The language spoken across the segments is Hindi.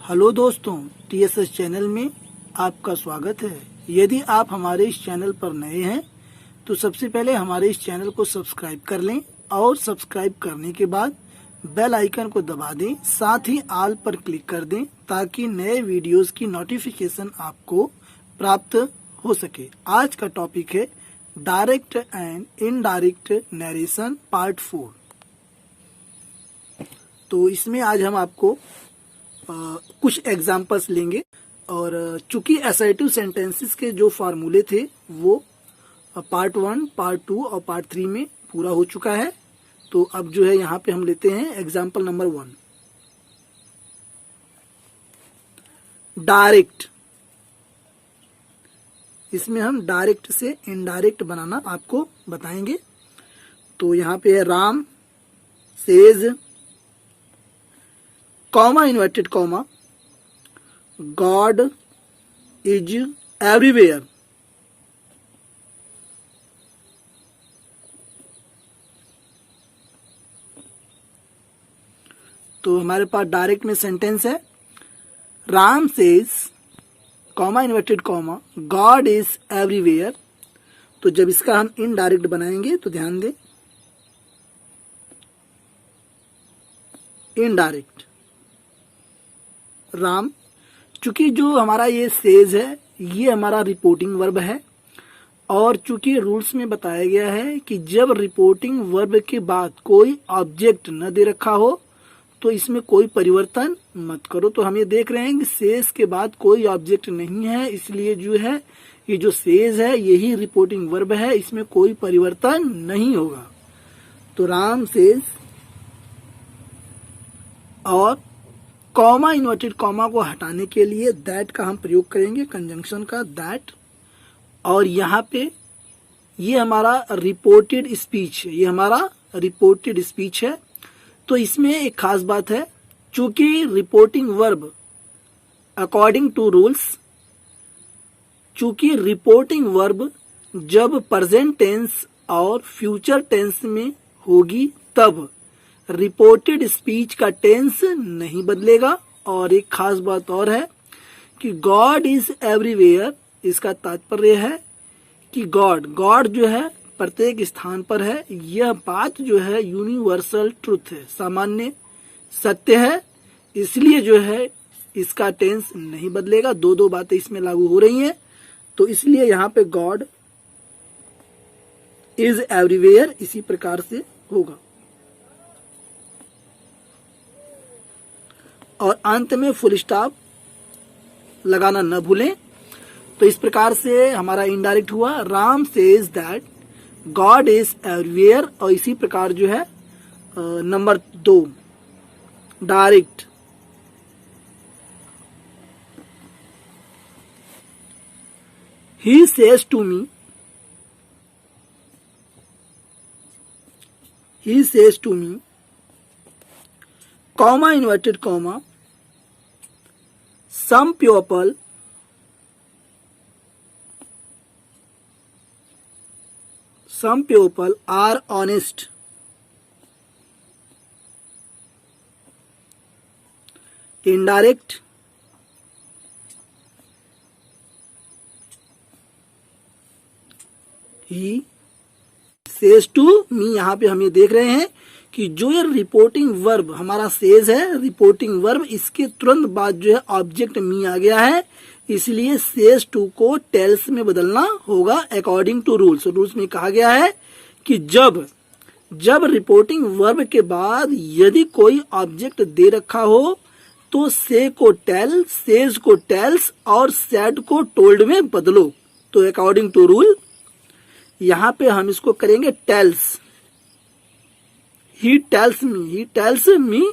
हेलो दोस्तों, टीएसएस चैनल में आपका स्वागत है। यदि आप हमारे इस चैनल पर नए हैं तो सबसे पहले हमारे इस चैनल को सब्सक्राइब कर लें और सब्सक्राइब करने के बाद बेल आइकन को दबा दें, साथ ही ऑल पर क्लिक कर दें ताकि नए वीडियोस की नोटिफिकेशन आपको प्राप्त हो सके। आज का टॉपिक है direct and indirect narration part 4। तो इसमें आज हम आपको कुछ एग्जाम्पल्स लेंगे और चूंकि असर्टिव सेंटेंसेस के जो फार्मूले थे वो पार्ट 1, पार्ट 2 और पार्ट 3 में पूरा हो चुका है। तो अब जो है यहाँ पे हम लेते हैं एग्जाम्पल नंबर 1, डायरेक्ट। इसमें हम डायरेक्ट से इनडायरेक्ट बनाना आपको बताएंगे। तो यहाँ पे है Ram says comma inverted comma God is everywhere. तो हमारे पास डायरेक्ट में सेंटेंस है Ram says comma inverted comma God is everywhere. तो जब इसका हम इनडायरेक्ट बनाएंगे तो ध्यान दें, इनडायरेक्ट राम, चूंकि जो हमारा ये सेज है ये हमारा रिपोर्टिंग वर्ब है और चूंकि रूल्स में बताया गया है कि जब रिपोर्टिंग वर्ब के बाद कोई ऑब्जेक्ट न दे रखा हो तो इसमें कोई परिवर्तन मत करो। तो हम ये देख रहे हैं कि सेज के बाद कोई ऑब्जेक्ट नहीं है, इसलिए जो है ये जो सेज है यही रिपोर्टिंग वर्ब है, इसमें कोई परिवर्तन नहीं होगा। तो राम सेज और कॉमा इन्वर्टेड कॉमा को हटाने के लिए दैट का हम प्रयोग करेंगे, कंजंक्शन का दैट। और यहाँ पे ये हमारा रिपोर्टेड स्पीच है, ये हमारा रिपोर्टेड स्पीच है। तो इसमें एक खास बात है, चूंकि reporting verb according to rules, चूंकि रिपोर्टिंग वर्ब जब प्रेजेंट टेंस और फ्यूचर टेंस में होगी तब रिपोर्टेड स्पीच का टेंस नहीं बदलेगा। और एक खास बात और है कि गॉड इज एवरीवेयर, इसका तात्पर्य है कि गॉड जो है प्रत्येक स्थान पर है। यह बात जो है यूनिवर्सल ट्रुथ है, सामान्य सत्य है, इसलिए जो है इसका टेंस नहीं बदलेगा। दो बातें इसमें लागू हो रही हैं, तो इसलिए यहाँ पे गॉड इज एवरीवेयर इसी प्रकार से होगा। और अंत में फुल स्टॉप लगाना न भूलें। तो इस प्रकार से हमारा इनडायरेक्ट हुआ Ram says that God is everywhere. और इसी प्रकार जो है number 2 direct, he says to me, he says to me comma inverted comma some people are honest. Indirect, he says to me। यहाँ पे हम ये देख रहे हैं कि जो ये रिपोर्टिंग वर्ब हमारा सेज है, रिपोर्टिंग वर्ब, इसके तुरंत बाद जो है ऑब्जेक्ट मी आ गया है, इसलिए सेज टू को टेल्स में बदलना होगा अकॉर्डिंग टू रूल्स। रूल्स में कहा गया है कि जब रिपोर्टिंग वर्ब के बाद यदि कोई ऑब्जेक्ट दे रखा हो तो से को टेल, सेज को टेल्स और सेड को टोल्ड में बदलो। तो अकॉर्डिंग टू रूल यहाँ पे हम इसको करेंगे टेल्स, ही टेल्स मी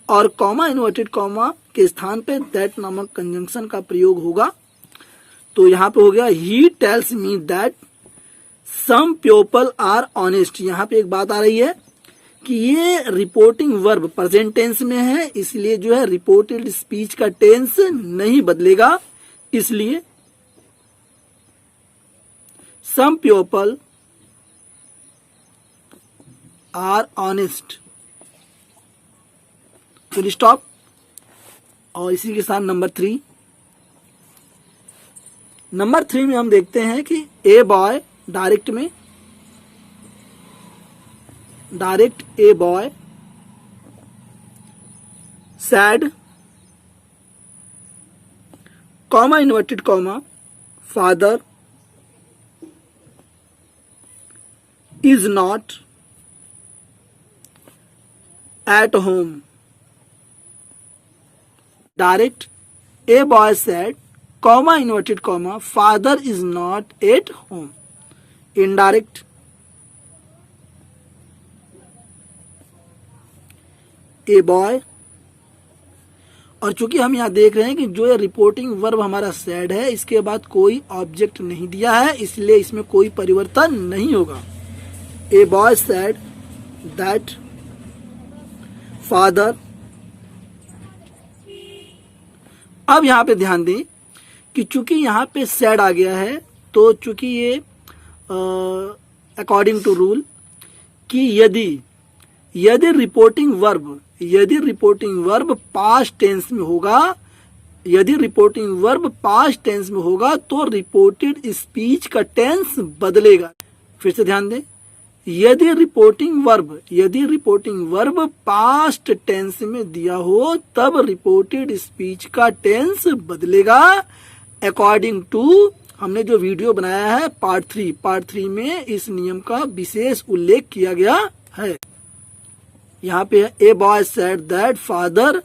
और कॉमा इन्वर्टेड कॉमा के स्थान पे दैट नामक कंजंक्शन का प्रयोग होगा। तो यहाँ पे हो गया he tells me that some people are honest. यहाँ पे एक बात आ रही है कि ये रिपोर्टिंग वर्ब प्रेजेंट टेंस में है, इसलिए जो है रिपोर्टेड स्पीच का टेंस नहीं बदलेगा, इसलिए some people are honest, full stop. और इसी के साथ नंबर थ्री में हम देखते हैं कि ए बॉय डायरेक्ट में, direct a boy sad comma inverted comma father is not at home. Direct a boy sad comma inverted comma father is not at home. Indirect a boy, और चूंकि हम यहां देख रहे हैं कि जो ये रिपोर्टिंग वर्ब हमारा सैड है इसके बाद कोई ऑब्जेक्ट नहीं दिया है, इसलिए इसमें कोई परिवर्तन नहीं होगा. A boy sad that father. अब यहां पे ध्यान दें कि चूंकि यहां पे सैड आ गया है, तो चूंकि ये अकॉर्डिंग टू रूल कि यदि रिपोर्टिंग वर्ब पास्ट टेंस में होगा, यदि रिपोर्टिंग वर्ब पास्ट टेंस में होगा तो रिपोर्टेड स्पीच का टेंस बदलेगा. फिर से ध्यान दें, यदि रिपोर्टिंग वर्ब पास्ट टेंस में दिया हो तब रिपोर्टेड स्पीच का टेंस बदलेगा अकॉर्डिंग टू, हमने जो वीडियो बनाया है पार्ट थ्री में इस नियम का विशेष उल्लेख किया गया है. यहाँ पे a boy said that father,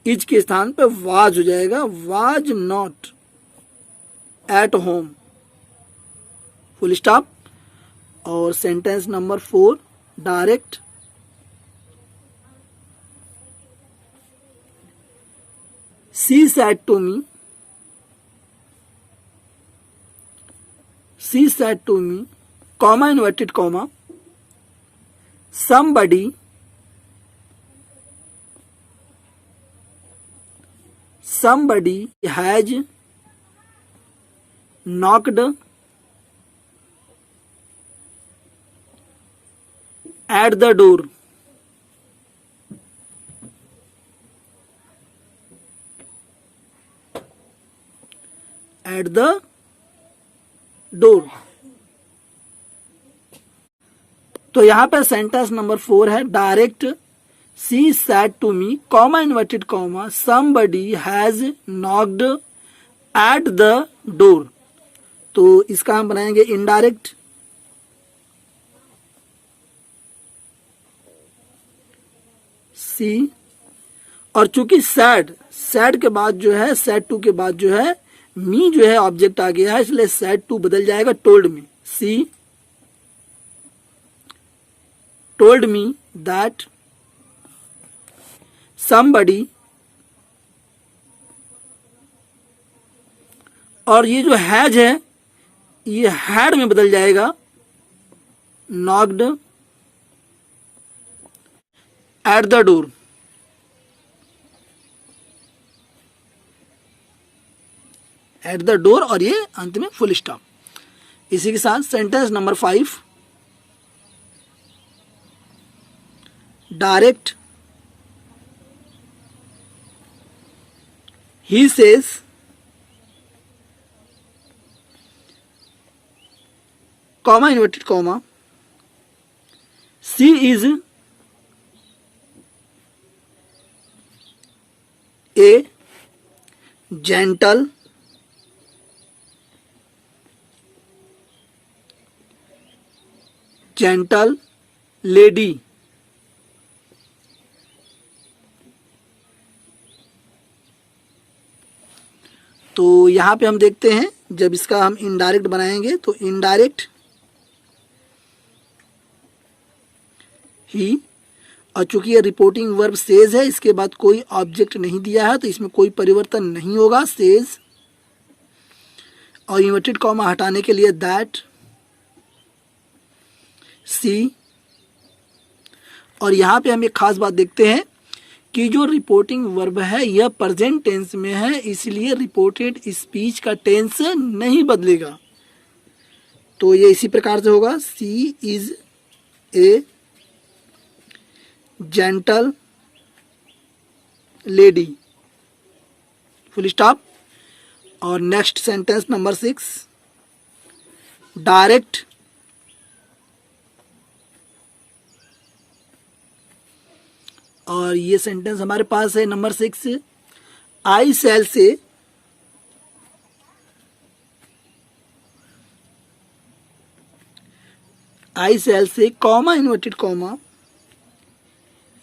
is के स्थान पे वाज हो जाएगा, was not at home, full stop. और sentence number 4 direct she said to me comma inverted comma somebody has knocked at the door. At the door. तो यहां पे सेंटेंस नंबर 4 है direct she said to me comma inverted comma somebody has knocked at the door. तो इसका हम बनाएंगे इनडायरेक्ट सी, और चूंकि सैड के बाद जो है, सैड टू के बाद जो है मी जो है ऑब्जेक्ट आ गया है, इसलिए सैड टू बदल जाएगा told me. She told me that somebody, और ये जो हैज है ये हैड में बदल जाएगा knocked at the door. At the door, और ये अंत में फुल स्टॉप. इसी के साथ sentence number 5 direct he says comma inverted comma she is a gentle lady. तो यहां पे हम देखते हैं जब इसका हम इनडायरेक्ट बनाएंगे तो इनडायरेक्ट ही, और चूंकि ये रिपोर्टिंग वर्ब सेज है इसके बाद कोई ऑब्जेक्ट नहीं दिया है तो इसमें कोई परिवर्तन नहीं होगा, सेज. और इन्वर्टेड कॉमा हटाने के लिए दैट, सी. और यहां पे हम एक खास बात देखते हैं कि जो रिपोर्टिंग वर्ब है यह प्रेजेंट टेंस में है, इसलिए रिपोर्टेड स्पीच का टेंस नहीं बदलेगा. तो ये इसी प्रकार से होगा she is a gentle lady. Full stop. और नेक्स्ट सेंटेंस नंबर 6, डायरेक्ट, और ये सेंटेंस हमारे पास है नंबर 6, आई शैल से, आई शैल से comma inverted comma,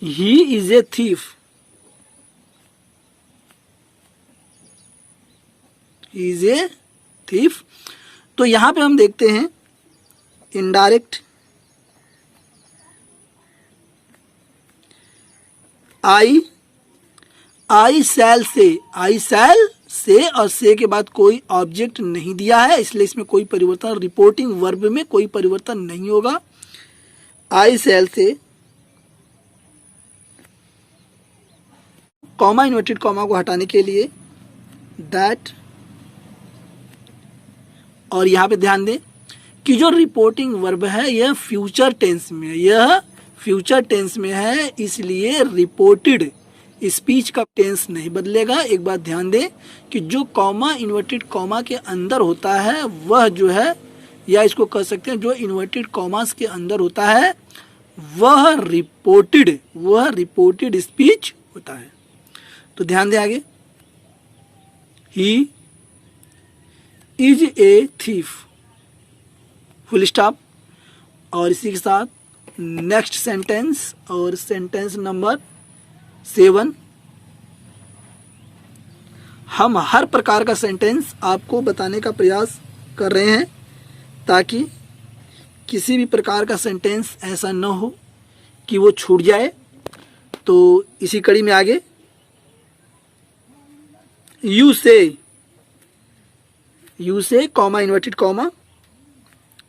he is a thief, he is a thief. तो यहां पे हम देखते हैं इनडायरेक्ट, आई शैल से, आई शैल से और से के बाद कोई ऑब्जेक्ट नहीं दिया है, इसलिए इसमें कोई परिवर्तन, रिपोर्टिंग वर्ब में कोई परिवर्तन नहीं होगा। आई शैल से, कॉमा इन्वर्टेड कॉमा को हटाने के लिए दैट, और यहां पे ध्यान दें कि जो रिपोर्टिंग वर्ब है यह फ्यूचर टेंस में है, यह फ्यूचर टेंस में है, इसलिए रिपोर्टेड स्पीच का टेंस नहीं बदलेगा। एक बात ध्यान दें कि जो कॉमा इन्वर्टेड कॉमा के अंदर होता है वह जो है, या इसको कह सकते हैं जो इन्वर्टेड कॉमास के अंदर होता है वह रिपोर्टेड स्पीच होता है। तो ध्यान दें आगे, he is a thief, full stop. और इसी के साथ नेक्स्ट सेंटेंस, और सेंटेंस नंबर 7, हम हर प्रकार का सेंटेंस आपको बताने का प्रयास कर रहे हैं ताकि किसी भी प्रकार का सेंटेंस ऐसा न हो कि वो छूट जाए। तो इसी कड़ी में आगे, यू से कॉमा इन्वर्टेड कॉमा,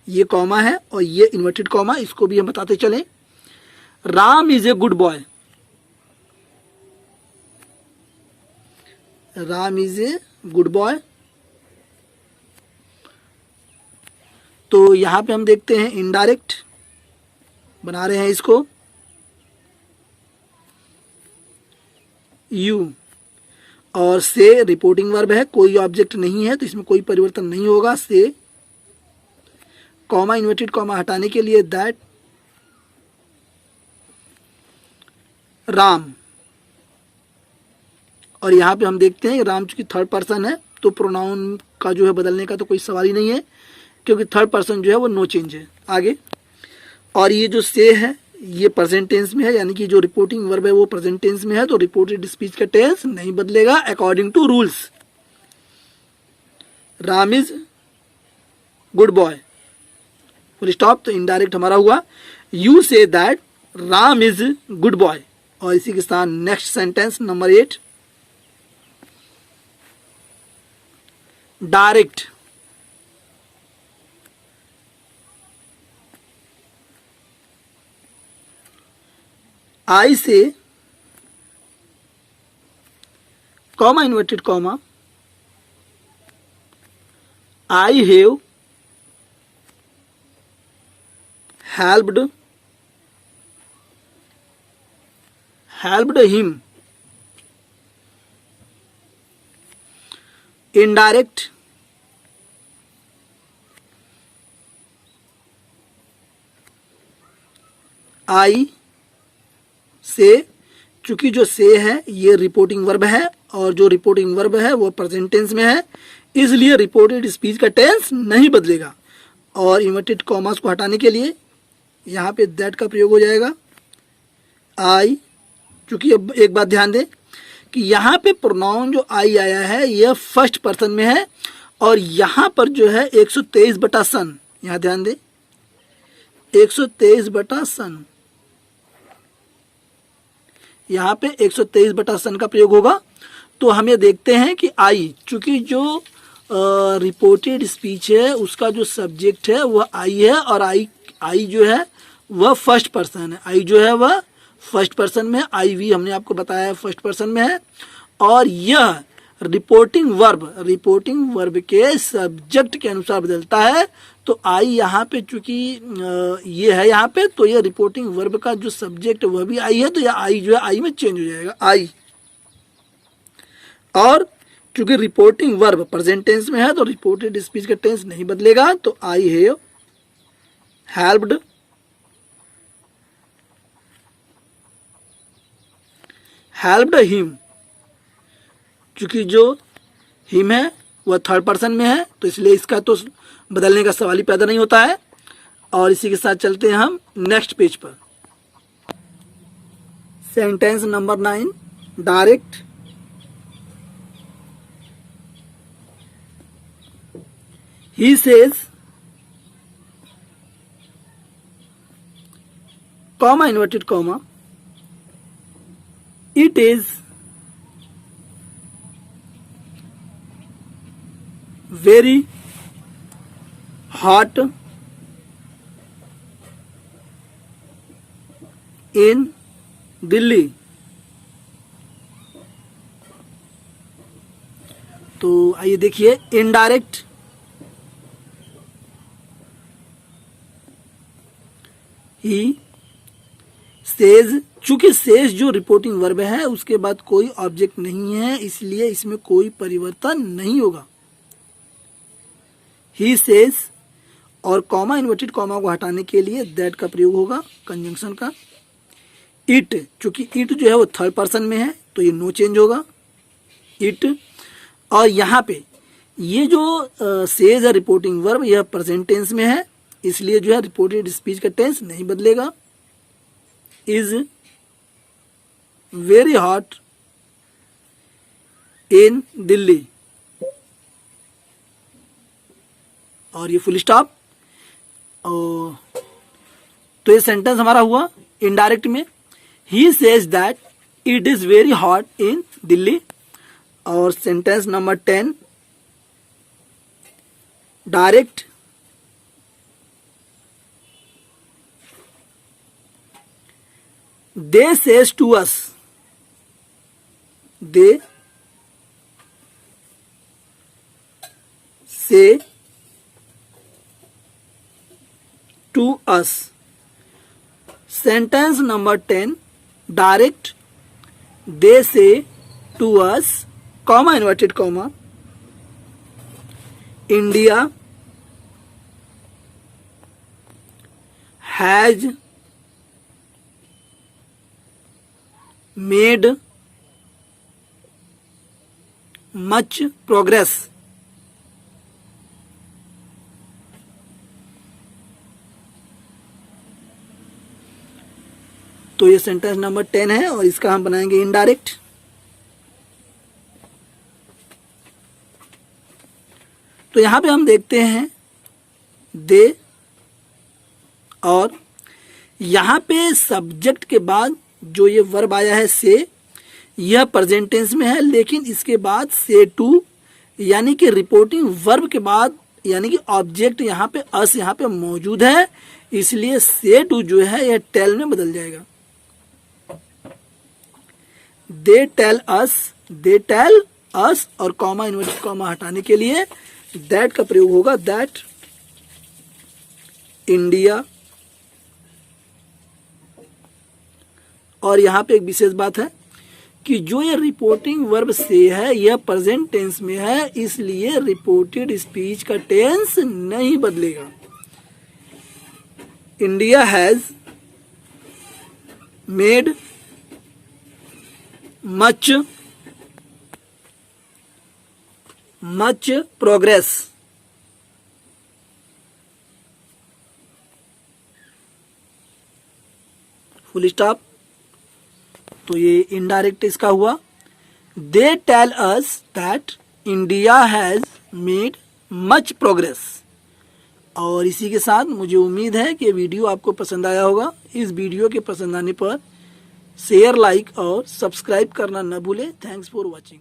ये कॉमा है और ये इन्वर्टेड कॉमा, इसको भी हम बताते चलें। Ram is a good boy, Ram is a good boy. तो यहां पे हम देखते हैं इनडायरेक्ट बना रहे हैं इसको, यू, और से रिपोर्टिंग वर्ब है, कोई ऑब्जेक्ट नहीं है तो इसमें कोई परिवर्तन नहीं होगा। से कॉमा इन्वर्टेड कॉमा हटाने के लिए दैट, राम, और यहाँ पे हम देखते हैं राम चूंकि थर्ड पर्सन है तो प्रोनाउन का जो है बदलने का तो कोई सवाल ही नहीं है, क्योंकि थर्ड पर्सन जो है वो नो चेंज है। आगे, और ये जो से है ये प्रेजेंट टेंस में है, यानी कि जो रिपोर्टिंग वर्ब है वो प्रेजेंट टेंस में है, तो रिपोर्टेड स्पीच का टेंस नहीं बदलेगा according to rules. Ram is good boy, full stop. तो इनडायरेक्ट हमारा हुआ, you say that Ram is good boy. और इसी के साथ next sentence number 8, direct, I say comma inverted comma, I have helped him. Indirect, I say, चूंकि जो से है ये रिपोर्टिंग वर्ब है और जो रिपोर्टिंग वर्ब है वो प्रेजेंट टेंस में है, इसलिए रिपोर्टेड स्पीच का टेंस नहीं बदलेगा। और इन्वर्टेड कॉमास को हटाने के लिए यहाँ पे दैट का प्रयोग हो जाएगा। आई, चूंकि अब एक बात ध्यान दें कि यहाँ पे प्रोनाउन जो आई आया है यह फर्स्ट पर्सन में है, और यहाँ पर जो है 123/सन, यहाँ ध्यान दें 123/सन, यहाँ पे 123/सन का प्रयोग होगा। तो हम ये देखते हैं कि आई, चूंकि जो रिपोर्टेड स्पीच है उसका जो सब्जेक्ट है वह आई है, और आई जो है वह फर्स्ट पर्सन है, आई जो है वह फर्स्ट पर्सन में, आई वी हमने आपको बताया फर्स्ट पर्सन में है। और यह रिपोर्टिंग वर्ब के सब्जेक्ट के अनुसार बदलता है। तो आई यहाँ पे चूंकि ये है यहाँ पे, तो ये रिपोर्टिंग वर्ब का जो सब्जेक्ट वह भी आई है, तो यह आई जो है आई में चेंज हो जाएगा, आई। और क्योंकि रिपोर्टिंग वर्ब प्रेजेंट टेंस में है तो रिपोर्टेड स्पीच का टेंस नहीं बदलेगा, तो आई हैव हेल्प्ड हिम, क्योंकि जो हिम है वह थर्ड पर्सन में है तो इसलिए इसका तो बदलने का सवाल ही पैदा नहीं होता है। और इसी के साथ चलते हैं हम नेक्स्ट पेज पर। Sentence number 9, direct. He says, comma inverted comma, it is very hot in Delhi। तो आइए देखिए इनडायरेक्ट, ही सेज, चूंकि सेज जो रिपोर्टिंग वर्ब है उसके बाद कोई ऑब्जेक्ट नहीं है इसलिए इसमें कोई परिवर्तन नहीं होगा। ही सेज और कॉमा इन्वर्टेड कॉमा को हटाने के लिए दैट का प्रयोग होगा कंजंक्शन का। इट, चूंकि इट जो है वो थर्ड पर्सन में है तो ये नो चेंज होगा, इट। और यहाँ पे ये जो सेज है रिपोर्टिंग वर्ब यह प्रेजेंट टेंस में है इसलिए जो है रिपोर्टेड स्पीच का टेंस नहीं बदलेगा। Is very hot in Delhi, और ये फुल स्टॉप। तो ये सेंटेंस हमारा हुआ इनडायरेक्ट में। He says that it is very hot in Delhi. और sentence number 10, direct. They says to us, they say to us। Sentence number 10, direct। They say to us, comma inverted comma, India has made much progress। तो ये सेंटेंस नंबर 10 है और इसका हम बनाएंगे इनडायरेक्ट। तो यहां पे हम देखते हैं दे, और यहां पे सब्जेक्ट के बाद जो ये वर्ब आया है से, यह प्रेजेंट टेंस में है लेकिन इसके बाद से टू यानी कि रिपोर्टिंग वर्ब के बाद यानी कि ऑब्जेक्ट यहाँ पे अस यहाँ पे मौजूद है इसलिए से टू जो है यह टेल में बदल जाएगा। दे टेल अस और कॉमा इन्वर्टेड कॉमा हटाने के लिए दैट का प्रयोग होगा। That India. और यहाँ पे एक विशेष बात है कि जो ये रिपोर्टिंग वर्ब से है यह प्रेजेंट टेंस में है इसलिए रिपोर्टेड स्पीच का टेंस नहीं बदलेगा। India has made much progress. Full stop. तो ये इनडायरेक्ट इसका हुआ। They tell us that India has made much progress. और इसी के साथ मुझे उम्मीद है कि वीडियो आपको पसंद आया होगा। इस वीडियो के पसंद आने पर शेयर, लाइक और सब्सक्राइब करना न भूलें। Thanks for watching.